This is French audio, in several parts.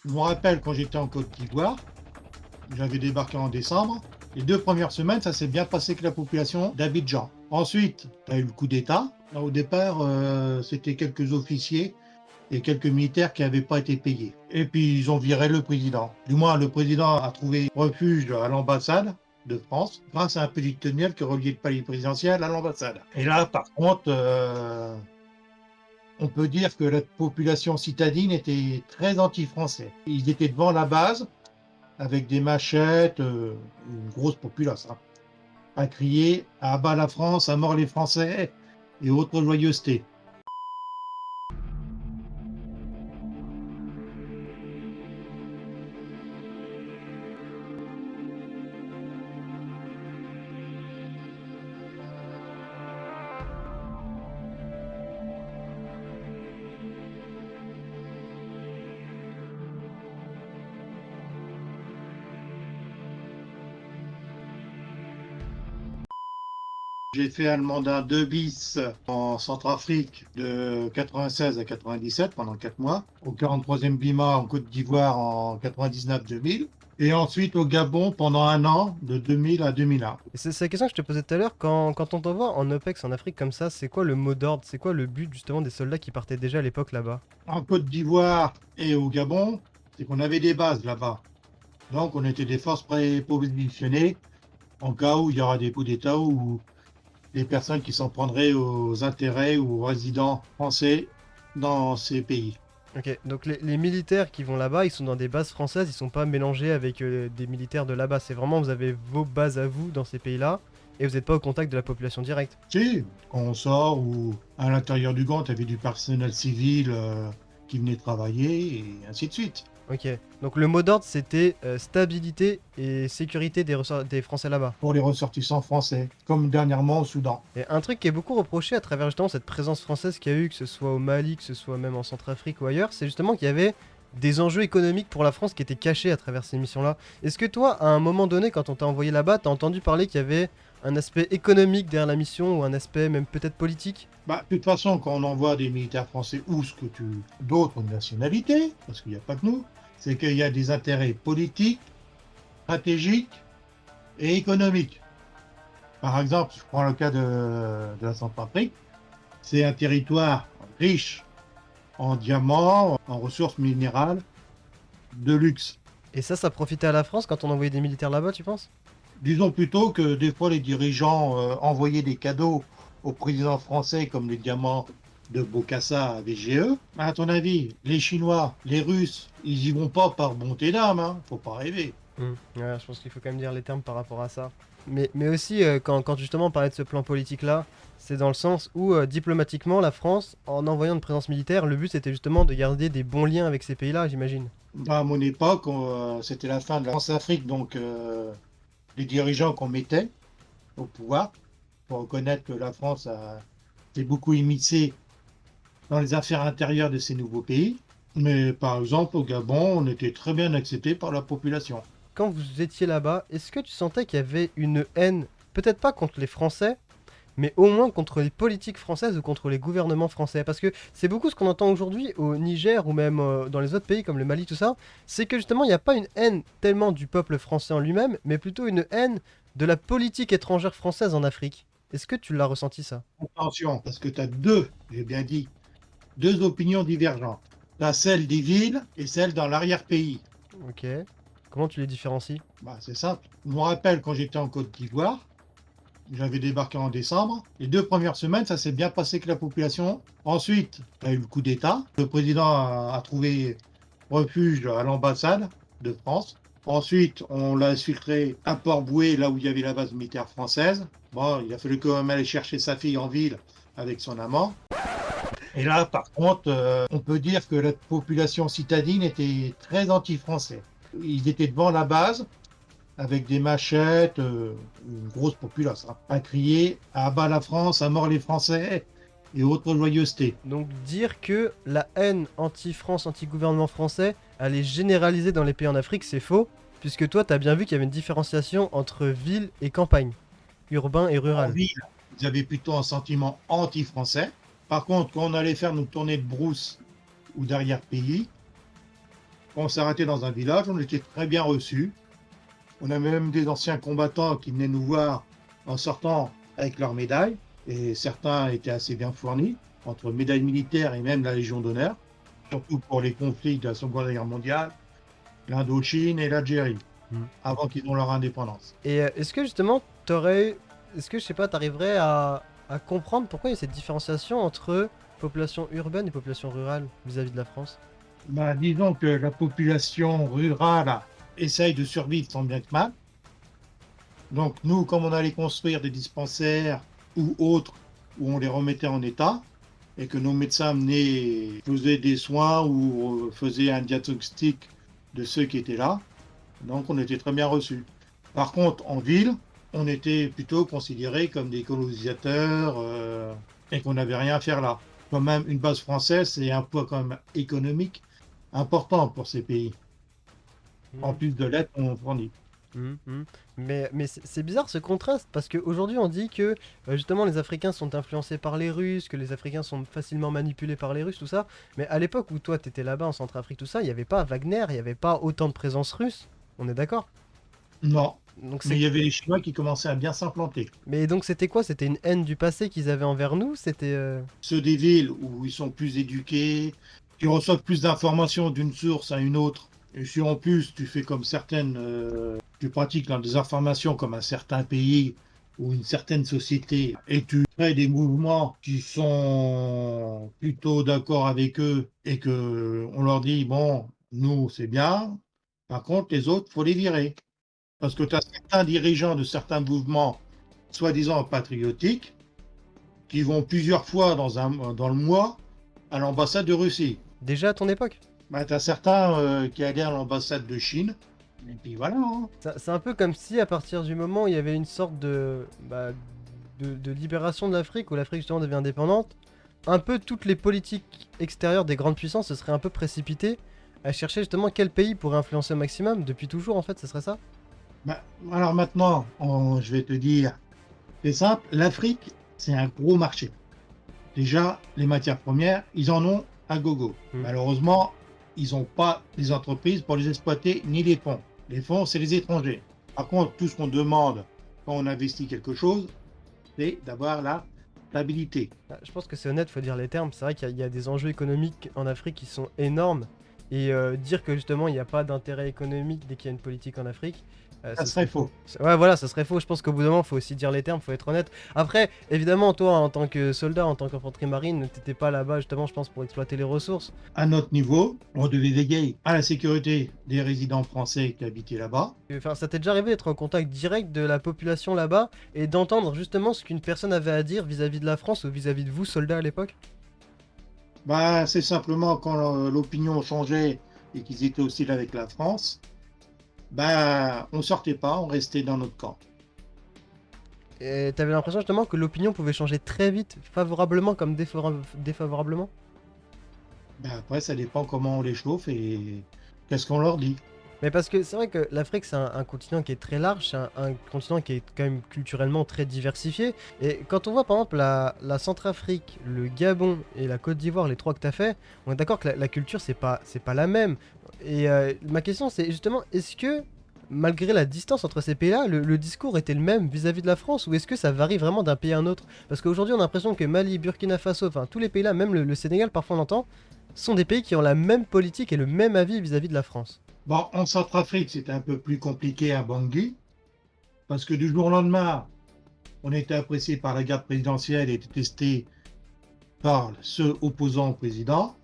Je me rappelle quand j'étais en Côte d'Ivoire, j'avais débarqué en décembre. Les 2 premières semaines, ça s'est bien passé avec la population d'Abidjan. Ensuite, tu as eu le coup d'État. Là, au départ, c'était quelques officiers et quelques militaires qui n'avaient pas été payés. Et puis, ils ont viré le président. Du moins, le président a trouvé refuge à l'ambassade de France grâce à un petit tunnel qui reliait le palais présidentiel à l'ambassade. Et là, par contre, on peut dire que la population citadine était très anti-français. Ils étaient devant la base avec des machettes, une grosse populace, hein, à crier «À bas la France, à mort les Français» et autres joyeusetés. J'ai fait un mandat 2 bis en Centrafrique de 96 à 97 pendant 4 mois, au 43e BIMA en Côte d'Ivoire en 99-2000 et ensuite au Gabon pendant un an de 2000 à 2001. Et c'est la question que je te posais tout à l'heure, quand on t'envoie en OPEX en Afrique comme ça, c'est quoi le mot d'ordre? C'est quoi le but justement des soldats qui partaient déjà à l'époque là-bas? En Côte d'Ivoire et au Gabon, c'est qu'on avait des bases là-bas. Donc on était des forces prépositionnées en cas où il y aura des coups d'État ou des personnes qui s'en prendraient aux intérêts ou aux résidents français dans ces pays. Ok, donc les militaires qui vont là-bas, ils sont dans des bases françaises, ils sont pas mélangés avec des militaires de là-bas. C'est vraiment, vous avez vos bases à vous dans ces pays-là, et vous n'êtes pas au contact de la population directe. Si, quand on sort ou à l'intérieur du Gant, tu avais du personnel civil qui venait travailler et ainsi de suite. Ok, donc le mot d'ordre c'était stabilité et sécurité des Français là-bas. Pour les ressortissants français, comme dernièrement au Soudan. Et un truc qui est beaucoup reproché à travers justement cette présence française qu'il y a eu, que ce soit au Mali, que ce soit même en Centrafrique ou ailleurs, c'est justement qu'il y avait des enjeux économiques pour la France qui étaient cachés à travers ces missions-là. Est-ce que toi, à un moment donné, quand on t'a envoyé là-bas, t'as entendu parler qu'il y avait un aspect économique derrière la mission ou un aspect même peut-être politique? Bah, de toute façon, quand on envoie des militaires français ou d'autres nationalités, parce qu'il n'y a pas que nous, c'est qu'il y a des intérêts politiques, stratégiques et économiques. Par exemple, je prends le cas de la Centrafrique, c'est un territoire riche en diamants, en ressources minérales de luxe. Et ça profitait à la France quand on envoyait des militaires là-bas, tu penses? Disons plutôt que des fois les dirigeants envoyaient des cadeaux au président français comme les diamants de Bokassa à VGE. À ton avis, les Chinois, les Russes, ils y vont pas par bonté d'âme, hein, faut pas rêver. Ouais, je pense qu'il faut quand même dire les termes par rapport à ça. Mais aussi, quand justement on parlait de ce plan politique-là, c'est dans le sens où diplomatiquement, la France, en envoyant une présence militaire, le but c'était justement de garder des bons liens avec ces pays-là, j'imagine. À mon époque, c'était la fin de la France-Afrique, donc les dirigeants qu'on mettait au pouvoir, pour reconnaître que la France s'est beaucoup immiscée dans les affaires intérieures de ces nouveaux pays. Mais par exemple, au Gabon, on était très bien accepté par la population. Quand vous étiez là-bas, est-ce que tu sentais qu'il y avait une haine, peut-être pas contre les Français, mais au moins contre les politiques françaises ou contre les gouvernements français? Parce que c'est beaucoup ce qu'on entend aujourd'hui au Niger ou même dans les autres pays comme le Mali, tout ça, c'est que justement il n'y a pas une haine tellement du peuple français en lui-même, mais plutôt une haine de la politique étrangère française en Afrique. Est-ce que tu l'as ressenti ça? Attention, parce que tu as deux, j'ai bien dit, deux opinions divergentes. Tu as celle des villes et celle dans l'arrière-pays. Ok. Comment tu les différencies? Bah, c'est simple. Je me rappelle quand j'étais en Côte d'Ivoire, j'avais débarqué en décembre. Les 2 premières semaines, ça s'est bien passé avec la population. Ensuite, tu as eu le coup d'État. Le président a trouvé refuge à l'ambassade de France. Ensuite, on l'a filtré à Port-Bouët, là où il y avait la base militaire française. Bon, il a fallu quand même aller chercher sa fille en ville avec son amant. Et là, par contre, on peut dire que la population citadine était très anti-français. Ils étaient devant la base avec des machettes, une grosse populace, hein, à crier «À bas la France, à mort les Français» et autres joyeusetés. Donc dire que la haine anti-France, anti-gouvernement français, elle est généralisée dans les pays en Afrique, c'est faux, puisque toi, t'as bien vu qu'il y avait une différenciation entre ville et campagne, urbain et En rural. ville, ils avaient plutôt un sentiment anti-français. Par contre, quand on allait faire nos tournées de brousse ou d'arrière-pays, Quand on s'arrêtait dans un village, on était très bien reçus. On avait même des anciens combattants qui venaient nous voir en sortant avec leurs médailles, et certains étaient assez bien fournis, entre médailles militaires et même la Légion d'honneur, surtout pour les conflits de la Seconde Guerre mondiale, l'Indochine et l'Algérie, Mm. avant qu'ils aient leur indépendance. Et est-ce que justement, est-ce que je sais pas, t'arriverais à comprendre pourquoi il y a cette différenciation entre population urbaine et population rurale vis-à-vis de la France? Bah, disons que la population rurale essaye de survivre tant bien que mal. Donc nous, comme on allait construire des dispensaires ou autres, où on les remettait en état, et que nos médecins venaient, faisaient des soins ou faisaient un diagnostic de ceux qui étaient là, donc on était très bien reçus. Par contre, en ville, on était plutôt considérés comme des colonisateurs et qu'on n'avait rien à faire là. Quand même, une base française, c'est un poids quand même économique important pour ces pays, en Mm. plus de l'aide qu'on fournit. Mais c'est bizarre ce contraste parce qu'aujourd'hui on dit que justement les Africains sont influencés par les Russes, que les Africains sont facilement manipulés par les Russes, tout ça. Mais à l'époque où toi t'étais là-bas en Centrafrique, tout ça, il n'y avait pas Wagner, il n'y avait pas autant de présence russe. On est d'accord? Non, Donc mais c'est il y avait les Chinois qui commençaient à bien s'implanter. Mais donc c'était quoi? C'était une haine du passé qu'ils avaient envers nous? C'était Ceux des villes où ils sont plus éduqués, qui reçoivent plus d'informations d'une source à une autre, et si en plus tu fais comme certaines, tu pratiques dans des informations comme un certain pays ou une certaine société, et tu crées des mouvements qui sont plutôt d'accord avec eux et que on leur dit: «Bon, nous, c'est bien, par contre les autres, faut les virer». Parce que tu as certains dirigeants de certains mouvements soi-disant patriotiques qui vont plusieurs fois dans le mois à l'ambassade de Russie. déjà à ton époque. Bah, tu as certains qui adhèrent à l'ambassade de Chine, et puis voilà, hein. C'est un peu comme si à partir du moment où il y avait une sorte de libération de l'Afrique, où l'Afrique justement devient indépendante, un peu toutes les politiques extérieures des grandes puissances se seraient un peu précipitées à chercher justement quel pays pourrait influencer au maximum, depuis toujours en fait, ce serait ça? Bah, alors maintenant, je vais te dire, c'est simple, l'Afrique, c'est un gros marché. Déjà, les matières premières, ils en ont à gogo. Hmm. Malheureusement, ils n'ont pas les entreprises pour les exploiter, ni les fonds. Les fonds, c'est les étrangers. Par contre, tout ce qu'on demande quand on investit quelque chose, c'est d'avoir la stabilité. Ah, je pense que c'est honnête, faut dire les termes. C'est vrai qu'il y a des enjeux économiques en Afrique qui sont énormes. Et dire que justement il n'y a pas d'intérêt économique dès qu'il y a une politique en Afrique, Ça ce serait serait faux. faux. Ouais, voilà, ça serait faux. Je pense qu'au bout d'un moment, faut aussi dire les termes, faut être honnête. Après, évidemment, toi, en tant que soldat, en tant qu'infanterie marine, t'étais pas là-bas justement, je pense, pour exploiter les ressources. À notre niveau, on devait veiller à la sécurité des résidents français qui habitaient là-bas. Enfin, ça t'est déjà arrivé d'être en contact direct de la population là-bas et d'entendre justement ce qu'une personne avait à dire vis-à-vis de la France ou vis-à-vis de vous, soldats, à l'époque? Bah, c'est simplement quand l'opinion changeait et qu'ils étaient hostiles avec la France, bah, on sortait pas, on restait dans notre camp. Et t'avais l'impression justement que l'opinion pouvait changer très vite, favorablement comme défavorablement? Bah, après, ça dépend comment on les chauffe et qu'est-ce qu'on leur dit. Mais parce que c'est vrai que l'Afrique, c'est un continent qui est très large, c'est un continent qui est quand même culturellement très diversifié. Et quand on voit par exemple la Centrafrique, le Gabon et la Côte d'Ivoire, les trois que t'as fait, on est d'accord que la culture, c'est pas la même. Et ma question, c'est justement, est-ce que, malgré la distance entre ces pays-là, le discours était le même vis-à-vis de la France, ou est-ce que ça varie vraiment d'un pays à un autre? Parce qu'aujourd'hui, on a l'impression que Mali, Burkina Faso, enfin tous les pays-là, même le Sénégal, parfois on l'entend, sont des pays qui ont la même politique et le même avis vis-à-vis de la France. Bon, en Centrafrique, c'était un peu plus compliqué à Bangui, parce que du jour au lendemain, on était apprécié par la garde présidentielle et détesté par ceux opposants au président.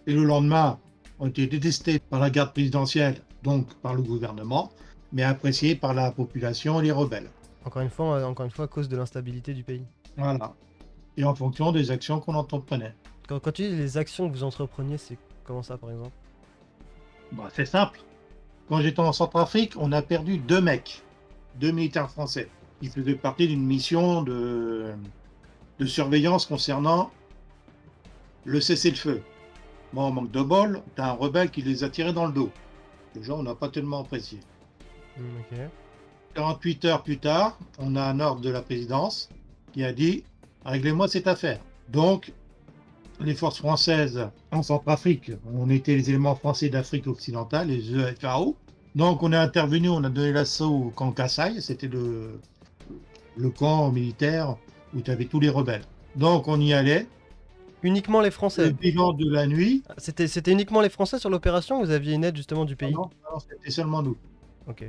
Et le lendemain, on était détesté par la garde présidentielle, donc par le gouvernement, mais apprécié par la population et les rebelles. Encore une fois, à cause de l'instabilité du pays. Voilà. Et en fonction des actions qu'on entreprenait. Quand tu dis les actions que vous entrepreniez, c'est comment ça par exemple? Bah, c'est simple. Quand j'étais en Centrafrique, on a perdu 2 mecs, 2 militaires français, qui faisaient partie d'une mission de surveillance concernant le cessez-le-feu. Bon, en manque de bol, t'as un rebelle qui les a tirés dans le dos. Déjà, on n'a pas tellement apprécié. Ok. 48 heures plus tard, on a un ordre de la présidence qui a dit: réglez-moi cette affaire. Donc, les forces françaises en Centrafrique. On était les éléments français d'Afrique occidentale, les EFAO. Donc on est intervenu, on a donné l'assaut au camp Kassai, c'était le camp militaire où tu avais tous les rebelles. Donc on y allait. Uniquement les Le Français. bilan de la nuit, C'était uniquement les Français sur l'opération ou vous aviez une aide justement du pays? non, c'était seulement nous. Ok.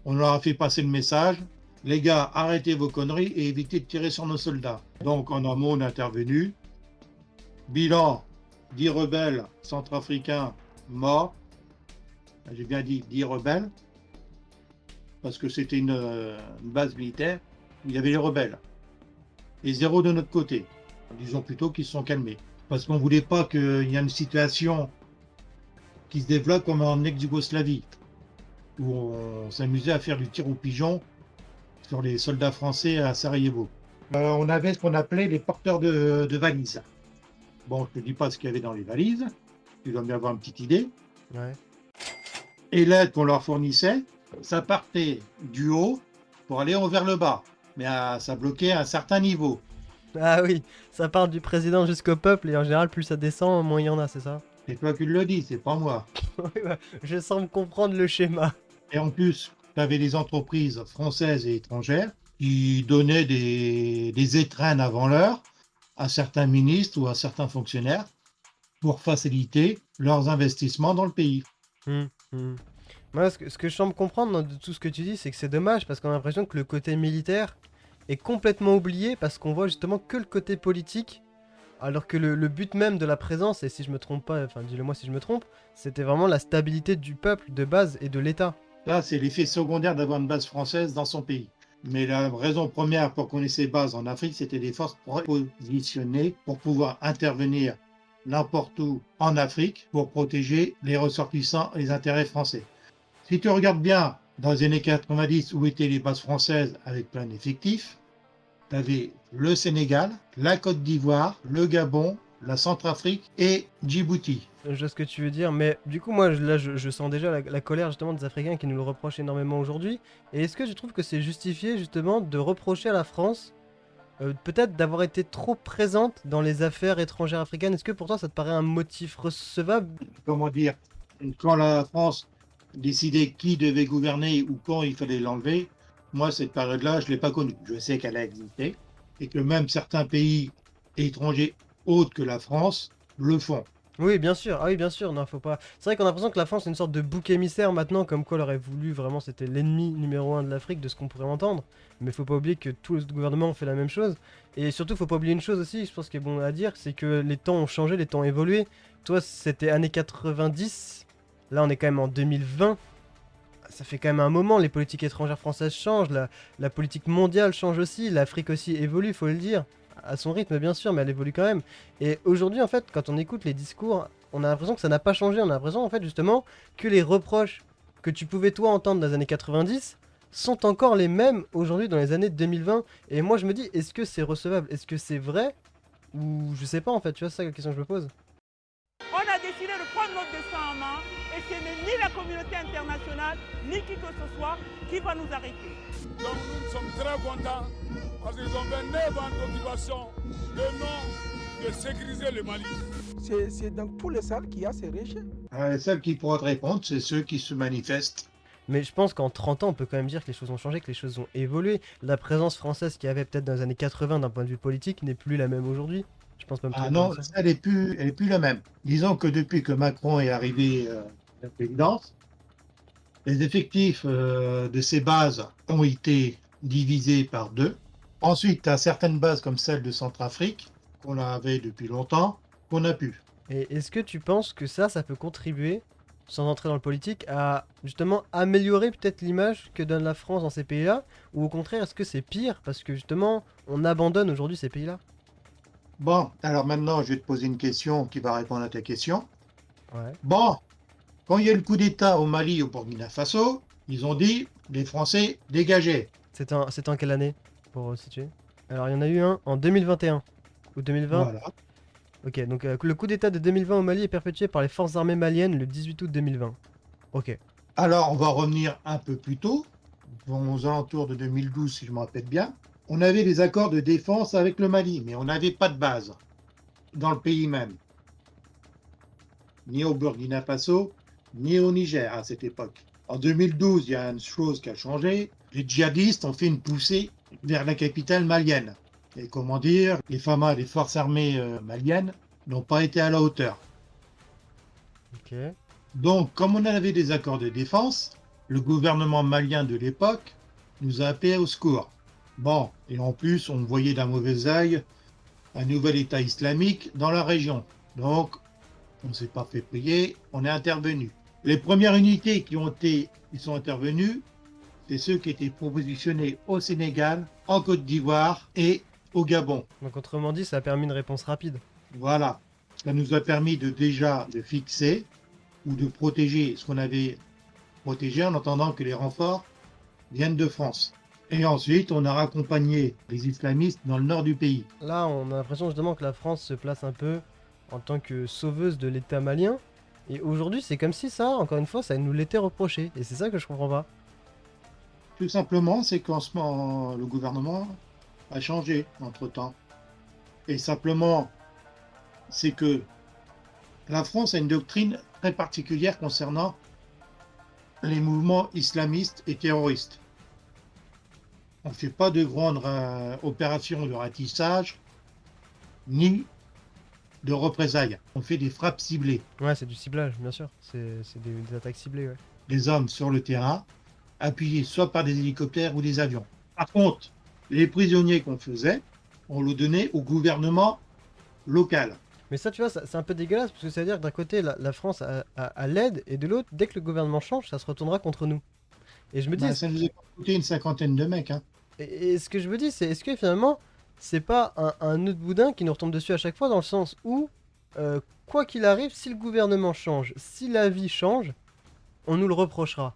On leur a fait passer le message, les gars, arrêtez vos conneries et évitez de tirer sur nos soldats. Donc en amont, on est intervenu. Bilan, 10 rebelles centrafricains morts. J'ai bien dit 10 rebelles, parce que c'était une base militaire où il y avait les rebelles. Et 0 de notre côté. Disons plutôt qu'ils se sont calmés. Parce qu'on ne voulait pas qu'il y ait une situation qui se développe comme en ex-Yougoslavie, où on s'amusait à faire du tir au pigeon sur les soldats français à Sarajevo. On avait ce qu'on appelait les porteurs de valises. Bon, je ne te dis pas ce qu'il y avait dans les valises, tu dois bien avoir une petite idée. Ouais. Et l'aide qu'on leur fournissait, ça partait du haut pour aller vers le bas. Mais ça bloquait à un certain niveau. Ah oui, ça part du président jusqu'au peuple et en général plus ça descend, moins il y en a, c'est ça? C'est toi qui le dis, c'est pas moi. Oui, bah, je semble comprendre le schéma. Et en plus, tu avais des entreprises françaises et étrangères qui donnaient des étrennes avant l'heure à certains ministres ou à certains fonctionnaires pour faciliter leurs investissements dans le pays. Hmm, hmm. Moi, ce que je semble comprendre de tout ce que tu dis, c'est que c'est dommage parce qu'on a l'impression que le côté militaire est complètement oublié parce qu'on voit justement que le côté politique, alors que le but même de la présence, et si je me trompe pas, enfin dis-le moi si je me trompe, c'était vraiment la stabilité du peuple de base et de l'État. Là, c'est l'effet secondaire d'avoir une base française dans son pays. Mais la raison première pour qu'on ait ces bases en Afrique, c'était des forces positionnées pour pouvoir intervenir n'importe où en Afrique pour protéger les ressortissants et les intérêts français. Si tu regardes bien, dans les années 90, où étaient les bases françaises avec plein d'effectifs, tu avais le Sénégal, la Côte d'Ivoire, le Gabon, la Centrafrique et Djibouti. Je vois ce que tu veux dire, mais du coup, moi, là, je sens déjà la colère justement des Africains qui nous le reprochent énormément aujourd'hui. Et est-ce que tu trouves que c'est justifié justement de reprocher à la France peut-être d'avoir été trop présente dans les affaires étrangères africaines? Est-ce que pour toi, ça te paraît un motif recevable? Comment dire, quand la France décidait qui devait gouverner ou quand il fallait l'enlever, moi, cette période-là, je ne l'ai pas connue. Je sais qu'elle a existé et que même certains pays étrangers autres que la France le font. Oui, bien sûr. Ah oui, bien sûr. Non, faut pas. C'est vrai qu'on a l'impression que la France est une sorte de bouc émissaire maintenant, comme quoi elle aurait voulu vraiment, c'était l'ennemi numéro un de l'Afrique, de ce qu'on pourrait entendre. Mais faut pas oublier que tous les autres gouvernements ont fait la même chose. Et surtout, faut pas oublier une chose aussi, je pense qu'il est bon à dire, c'est que les temps ont changé, les temps ont évolué. Toi, c'était années 90. Là, on est quand même en 2020. Ça fait quand même un moment, les politiques étrangères françaises changent, la politique mondiale change aussi, l'Afrique aussi évolue, faut le dire. À son rythme, bien sûr, mais elle évolue quand même. Et aujourd'hui, en fait, quand on écoute les discours, on a l'impression que ça n'a pas changé. On a l'impression, en fait, justement, que les reproches que tu pouvais, toi, entendre dans les années 90 sont encore les mêmes aujourd'hui dans les années 2020. Et moi, je me dis, est-ce que c'est recevable? Est-ce que c'est vrai? Ou je sais pas, en fait, tu vois, c'est ça la question que je me pose. On a décidé de prendre notre destin en main et ce n'est ni la communauté internationale ni qui que ce soit qui va nous arrêter. Donc nous sommes très contents parce qu'ils ont fait 9 ans d'occupation, le nom de sécuriser le Mali. C'est dans tous les salles qu'il y a ces rejets. Celles qui pourraient te répondre, c'est ceux qui se manifestent. Mais je pense qu'en 30 ans, on peut quand même dire que les choses ont changé, que les choses ont évolué. La présence française qu'il y avait peut-être dans les années 80 d'un point de vue politique n'est plus la même aujourd'hui. Je pense même Ah que non, elle n'est plus la même. Disons que depuis que Macron est arrivé à la présidence, les effectifs de ces bases ont été divisés par 2. Ensuite, tu as certaines bases comme celle de Centrafrique, qu'on avait depuis longtemps, qu'on a pu. Et est-ce que tu penses que ça peut contribuer, sans entrer dans le politique, à justement améliorer peut-être l'image que donne la France dans ces pays-là? Ou au contraire, est-ce que c'est pire parce que justement, on abandonne aujourd'hui ces pays-là? Bon, alors maintenant, je vais te poser une question qui va répondre à ta question. Ouais. Bon, quand il y a eu le coup d'État au Mali, au Burkina Faso, ils ont dit, les Français, dégagez. C'était en quelle année, pour situer? Alors, il y en a eu un en 2021. Ou 2020? Voilà. Ok, donc le coup d'état de 2020 au Mali est perpétué par les forces armées maliennes le 18 août 2020. Ok. Alors, on va revenir un peu plus tôt, aux alentours de 2012, si je me rappelle bien. On avait des accords de défense avec le Mali, mais on n'avait pas de base. dans le pays même, ni au Burkina Faso, ni au Niger à cette époque. En 2012, il y a une chose qui a changé. Les djihadistes ont fait une poussée vers la capitale malienne. Et comment dire, les FAMA, les forces armées maliennes, n'ont pas été à la hauteur. Ok. Donc, comme on avait des accords de défense, le gouvernement malien de l'époque nous a appelés au secours. Bon, et en plus, on voyait d'un mauvais œil un nouvel État islamique dans la région. Donc, on ne s'est pas fait prier, on est intervenu. Les premières unités qui sont intervenues, c'est ceux qui étaient positionnés au Sénégal, en Côte d'Ivoire et au Gabon. Donc autrement dit, ça a permis une réponse rapide. Voilà. Ça nous a permis de fixer ou de protéger ce qu'on avait protégé en attendant que les renforts viennent de France. Et ensuite, on a raccompagné les islamistes dans le nord du pays. Là, on a l'impression justement que la France se place un peu en tant que sauveuse de l'État malien. Et aujourd'hui, c'est comme si ça, encore une fois, ça nous l'était reproché. Et c'est ça que je comprends pas. Tout simplement, c'est qu'en ce moment, le gouvernement a changé entre-temps. Et simplement, c'est que la France a une doctrine très particulière concernant les mouvements islamistes et terroristes. On ne fait pas de grandes opérations de ratissage, ni de représailles. On fait des frappes ciblées. Ouais, c'est du ciblage, bien sûr. C'est des attaques ciblées, ouais. Des hommes sur le terrain, appuyés soit par des hélicoptères ou des avions. Par contre, les prisonniers qu'on faisait, on le donnait au gouvernement local. Mais ça, tu vois, c'est un peu dégueulasse, parce que ça veut dire que d'un côté, la France a l'aide, et de l'autre, dès que le gouvernement change, ça se retournera contre nous. Et je me dis, Ça nous a coûté une cinquantaine de mecs. Hein. et ce que je me dis, c'est est-ce que finalement, c'est pas un nœud de boudin qui nous retombe dessus à chaque fois, dans le sens où, quoi qu'il arrive, si le gouvernement change, si la vie change, on nous le reprochera.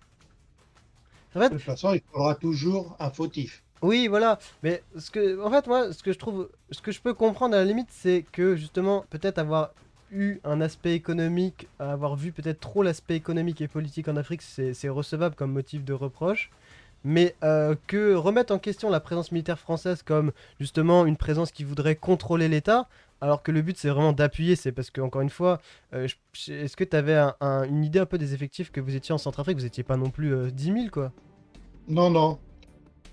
En fait, De toute façon, il faudra toujours un fautif. oui, voilà. Mais en fait, moi, ce que je peux comprendre à la limite, c'est que justement, peut-être avoir eu un aspect économique, avoir vu peut-être trop l'aspect économique et politique en Afrique, c'est recevable comme motif de reproche. Mais que remettre en question la présence militaire française comme justement une présence qui voudrait contrôler l'État, alors que le but c'est vraiment d'appuyer, c'est parce que, encore une fois, est-ce que tu avais une idée un peu des effectifs que vous étiez en Centrafrique? Vous étiez pas non plus 10 000, quoi. Non, non.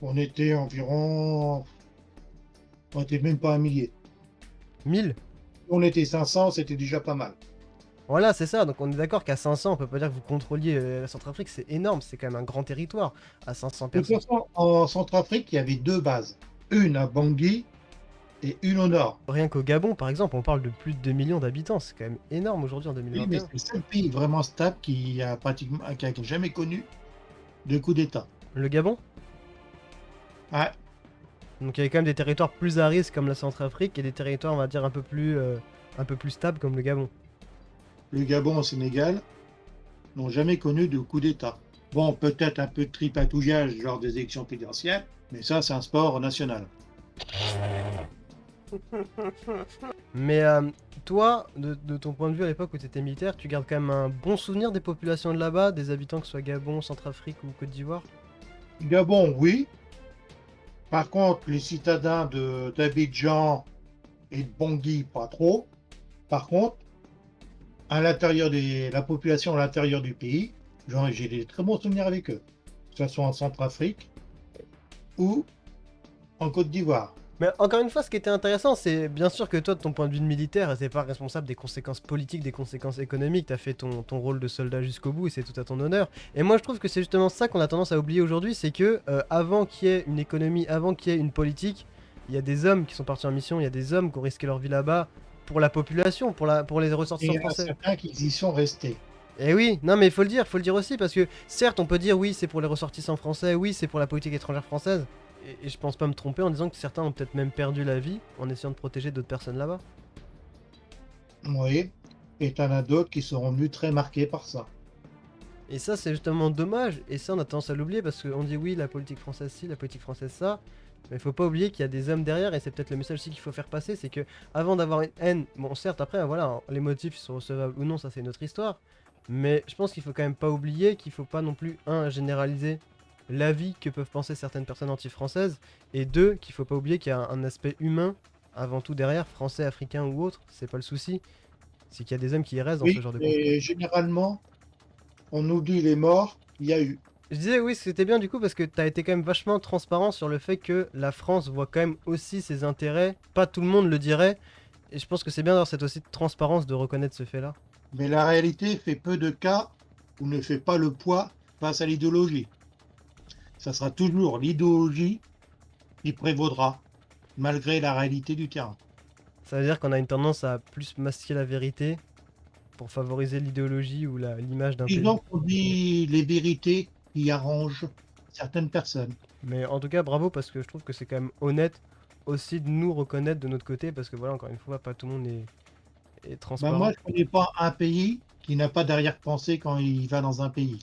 On était environ... On n'était même pas un millier. 1000? On était 500, c'était déjà pas mal. Voilà, c'est ça. Donc on est d'accord qu'à 500, on peut pas dire que vous contrôliez la Centrafrique, c'est énorme, c'est quand même un grand territoire. À 500 De toute personnes. façon, en Centrafrique, il y avait deux bases. Une à Bangui et une au nord. Rien qu'au Gabon, par exemple, on parle de plus de 2 millions d'habitants. C'est quand même énorme aujourd'hui en Oui, mais 2021. c'est le seul pays vraiment stable qui a jamais connu de coup d'État. Le Gabon? Ouais, Donc il y avait quand même des territoires plus à risque comme la Centrafrique et des territoires, on va dire, un peu plus stables comme le Gabon. le Gabon au Sénégal n'ont jamais connu de coup d'État. Bon, peut-être un peu de tripatouillage, genre des élections présidentielles, mais ça, c'est un sport national. Mais toi, de ton point de vue à l'époque où tu étais militaire, tu gardes quand même un bon souvenir des populations de là-bas, des habitants, que ce soit Gabon, Centrafrique ou Côte d'Ivoire? Gabon, oui. Par contre, les citadins d'Abidjan et de Bangui, pas trop. Par contre, la population à l'intérieur du pays, j'ai des très bons souvenirs avec eux. Que ce soit en Centrafrique ou en Côte d'Ivoire. Mais encore une fois, ce qui était intéressant, c'est bien sûr que toi, de ton point de vue de militaire, t'es pas responsable des conséquences politiques, des conséquences économiques, t'as fait ton rôle de soldat jusqu'au bout et c'est tout à ton honneur. Et moi, je trouve que c'est justement ça qu'on a tendance à oublier aujourd'hui, c'est que avant qu'il y ait une économie, avant qu'il y ait une politique, il y a des hommes qui sont partis en mission, il y a des hommes qui ont risqué leur vie là-bas pour la population, pour les Et ressortissants il y en a français. certains qui y sont restés. Et oui, non mais faut le dire aussi, parce que certes, on peut dire oui, c'est pour les ressortissants français, oui, c'est pour la politique étrangère française. Et je pense pas me tromper en disant que certains ont peut-être même perdu la vie en essayant de protéger d'autres personnes là-bas. Oui. Et t'en as d'autres qui seront venus très marqués par ça. Et ça, c'est justement dommage, et ça, on a tendance à l'oublier parce qu'on dit oui, la politique française ci, la politique française ça. Mais faut pas oublier qu'il y a des hommes derrière, et c'est peut-être le message aussi qu'il faut faire passer, c'est que avant d'avoir une haine, bon certes après voilà, les motifs ils sont recevables ou non, ça c'est une autre histoire, mais je pense qu'il faut quand même pas oublier qu'il faut pas non plus, généraliser l'avis que peuvent penser certaines personnes anti-françaises, et deux, qu'il faut pas oublier qu'il y a un aspect humain avant tout derrière, français, africains ou autres, c'est pas le souci. C'est qu'il y a des hommes qui y restent dans Oui, ce genre de conflit. mais généralement, on oublie les morts qu'il y a eu. Je disais oui, c'était bien du coup parce que t'as été quand même vachement transparent sur le fait que la France voit quand même aussi ses intérêts. Pas tout le monde le dirait. Et je pense que c'est bien d'avoir cette aussi transparence de reconnaître ce fait-là. Mais la réalité fait peu de cas ou ne fait pas le poids face à l'idéologie. Ça sera toujours l'idéologie qui prévaudra, malgré la réalité du terrain. Ça veut dire qu'on a une tendance à plus masquer la vérité pour favoriser l'idéologie ou l'image d'un pays. Disons qu'on dit les vérités qui arrangent certaines personnes. Mais en tout cas, bravo parce que je trouve que c'est quand même honnête aussi de nous reconnaître de notre côté parce que voilà, encore une fois, pas tout le monde est Ben transparent. moi, je ne connais pas un pays qui n'a pas d'arrière-pensée quand il va dans un pays.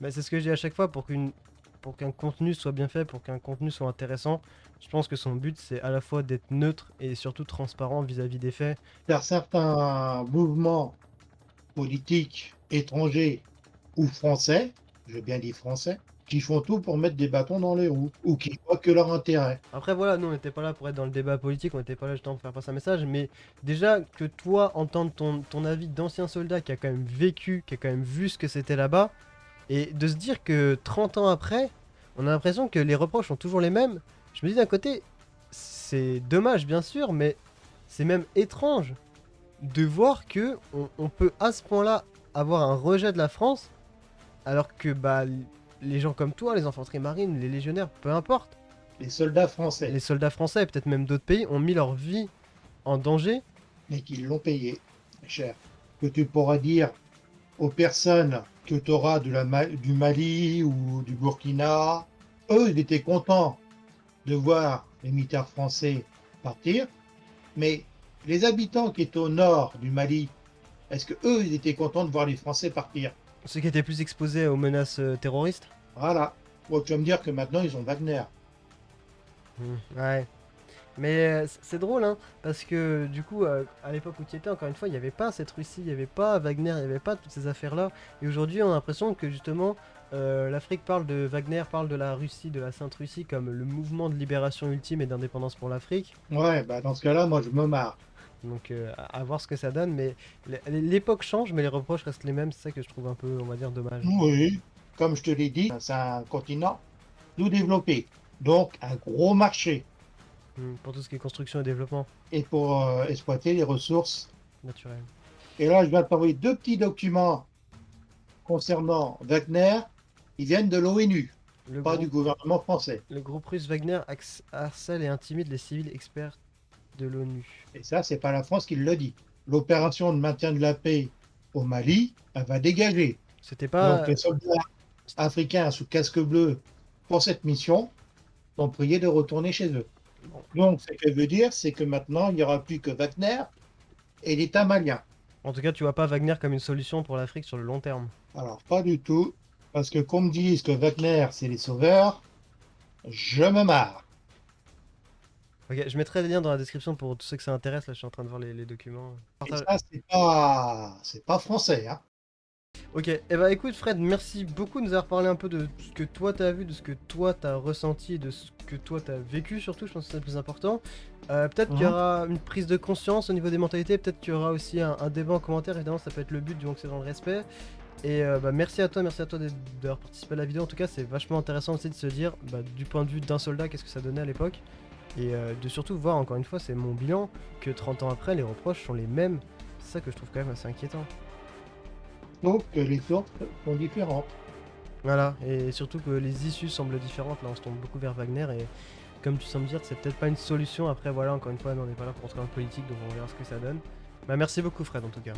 Mais c'est ce que je dis à chaque fois pour qu'un contenu soit bien fait, pour qu'un contenu soit intéressant. Je pense que son but c'est à la fois d'être neutre et surtout transparent vis-à-vis des faits. Car certains mouvements politiques étrangers ou français, je bien dis français, qui font tout pour mettre des bâtons dans les roues ou qui voient que leur intérêt. Après voilà, nous on n'était pas là pour être dans le débat politique, on n'était pas là justement pour faire passer un message, mais déjà que toi entendre ton avis d'ancien soldat qui a quand même vécu, qui a quand même vu ce que c'était là-bas, et de se dire que 30 ans après, on a l'impression que les reproches sont toujours les mêmes. Je me dis d'un côté, c'est dommage bien sûr, mais c'est même étrange de voir que on peut à ce point-là avoir un rejet de la France, alors que bah les gens comme toi, les infanteries marines, les légionnaires, peu importe, Les soldats français, les soldats français et peut-être même d'autres pays ont mis leur vie en danger. mais qui l'ont payé cher. Que tu pourras dire aux personnes que tu auras du Mali ou du Burkina, eux, ils étaient contents de voir les militaires français partir, mais les habitants qui étaient au nord du Mali, est-ce que eux, ils étaient contents de voir les Français partir? Ceux qui étaient plus exposés aux menaces terroristes. Voilà. Bon, tu vas me dire que maintenant, ils ont Wagner. Ouais. Mais c'est drôle, hein, parce que du coup, à l'époque où tu étais, encore une fois, il n'y avait pas cette Russie, il n'y avait pas Wagner, il n'y avait pas toutes ces affaires-là. Et aujourd'hui, on a l'impression que justement, l'Afrique parle de Wagner, parle de la Russie, de la Sainte Russie, comme le mouvement de libération ultime et d'indépendance pour l'Afrique. Ouais, bah dans ce cas-là, moi, je me marre. Donc à voir ce que ça donne, mais l'époque change, mais les reproches restent les mêmes, c'est ça que je trouve un peu, on va dire, dommage. Oui, comme je te l'ai dit, c'est un continent sous-développé. Donc, un gros marché. Pour tout ce qui est construction et développement Et pour exploiter les ressources. naturel. Et là, je vais t'envoyer 2 petits documents concernant Wagner. Ils viennent de l'ONU, Le pas groupe, du gouvernement français. le groupe russe Wagner harcèle et intimide les civils experts de l'ONU. Et ça, c'est pas la France qui le dit. L'opération de maintien de la paix au Mali, elle va dégager. C'était pas... Donc, les soldats africains sous casque bleu pour cette mission sont priés de retourner chez eux. Donc, ce que veut dire, c'est que maintenant, il n'y aura plus que Wagner et l'État malien. En tout cas, tu vois pas Wagner comme une solution pour l'Afrique sur le long terme. Alors, pas du tout, parce que qu'on me dise que Wagner, c'est les sauveurs, je me marre. Ok, je mettrai les liens dans la description pour tous ceux que ça intéresse, là je suis en train de voir les documents. Et ça, c'est pas français, hein. Ok, et bah écoute Fred, merci beaucoup de nous avoir parlé un peu de ce que toi t'as vu, de ce que toi t'as ressenti, de ce que toi t'as vécu surtout, je pense que c'est le plus important. Peut-être qu'il y aura une prise de conscience au niveau des mentalités, peut-être qu'il y aura aussi un débat en commentaire, évidemment ça peut être le but, donc c'est dans le respect. Et bah merci à toi d'avoir participé à la vidéo, en tout cas c'est vachement intéressant aussi de se dire, bah, du point de vue d'un soldat, qu'est-ce que ça donnait à l'époque. Et de surtout voir, encore une fois, c'est mon bilan, que 30 ans après, les reproches sont les mêmes. C'est ça que je trouve quand même assez inquiétant. Donc, les sources sont différentes. Voilà, et surtout que les issues semblent différentes. Là, on se tourne beaucoup vers Wagner et comme tu sembles dire, c'est peut-être pas une solution. Après, voilà, encore une fois, nous, on n'est pas là pour entrer dans le politique, donc on verra ce que ça donne. Bah, merci beaucoup, Fred, en tout cas.